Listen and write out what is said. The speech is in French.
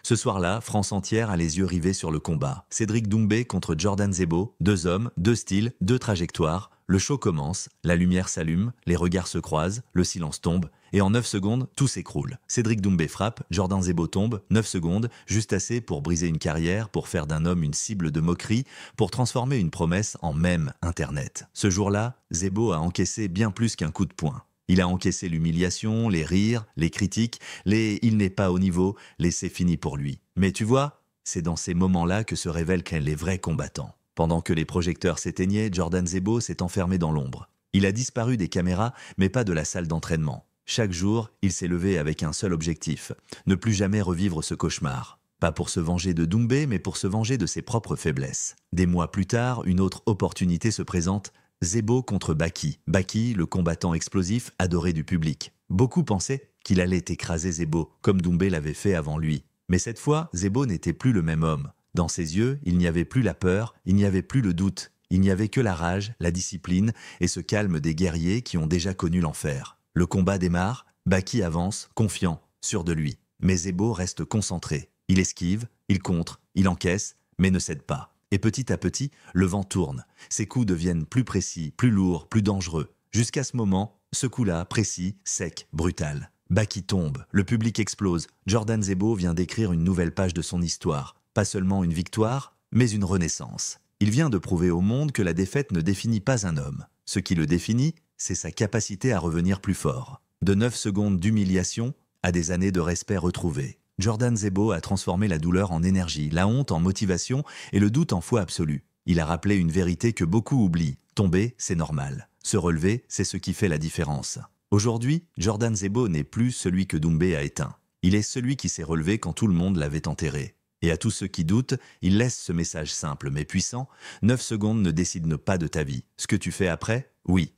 Ce soir-là, France entière a les yeux rivés sur le combat. Cédric Doumbé contre Jordan Zebo, deux hommes, deux styles, deux trajectoires. Le show commence, la lumière s'allume, les regards se croisent, le silence tombe, et en 9 secondes, tout s'écroule. Cédric Doumbé frappe, Jordan Zebo tombe, 9 secondes, juste assez pour briser une carrière, pour faire d'un homme une cible de moquerie, pour transformer une promesse en mème Internet. Ce jour-là, Zebo a encaissé bien plus qu'un coup de poing. Il a encaissé l'humiliation, les rires, les critiques, les « il n'est pas au niveau », les « c'est fini pour lui ». Mais tu vois, c'est dans ces moments-là que se révèlent les vrais combattants. Pendant que les projecteurs s'éteignaient, Jordan Zebo s'est enfermé dans l'ombre. Il a disparu des caméras, mais pas de la salle d'entraînement. Chaque jour, il s'est levé avec un seul objectif, ne plus jamais revivre ce cauchemar. Pas pour se venger de Doumbé, mais pour se venger de ses propres faiblesses. Des mois plus tard, une autre opportunité se présente, Zebo contre Baki. Baki, le combattant explosif adoré du public. Beaucoup pensaient qu'il allait écraser Zebo, comme Doumbé l'avait fait avant lui. Mais cette fois, Zebo n'était plus le même homme. Dans ses yeux, il n'y avait plus la peur, il n'y avait plus le doute. Il n'y avait que la rage, la discipline et ce calme des guerriers qui ont déjà connu l'enfer. Le combat démarre, Baki avance, confiant, sûr de lui. Mais Zebo reste concentré. Il esquive, il contre, il encaisse, mais ne cède pas. Et petit à petit, le vent tourne. Ses coups deviennent plus précis, plus lourds, plus dangereux. Jusqu'à ce moment, ce coup-là, précis, sec, brutal. Baki tombe, le public explose. Jordan Zebo vient d'écrire une nouvelle page de son histoire. Pas seulement une victoire, mais une renaissance. Il vient de prouver au monde que la défaite ne définit pas un homme. Ce qui le définit, c'est sa capacité à revenir plus fort. De 9 secondes d'humiliation à des années de respect retrouvé. Jordan Zebo a transformé la douleur en énergie, la honte en motivation et le doute en foi absolue. Il a rappelé une vérité que beaucoup oublient. Tomber, c'est normal. Se relever, c'est ce qui fait la différence. Aujourd'hui, Jordan Zebo n'est plus celui que Doumbé a éteint. Il est celui qui s'est relevé quand tout le monde l'avait enterré. Et à tous ceux qui doutent, il laisse ce message simple mais puissant. 9 secondes ne décident pas de ta vie. Ce que tu fais après, oui.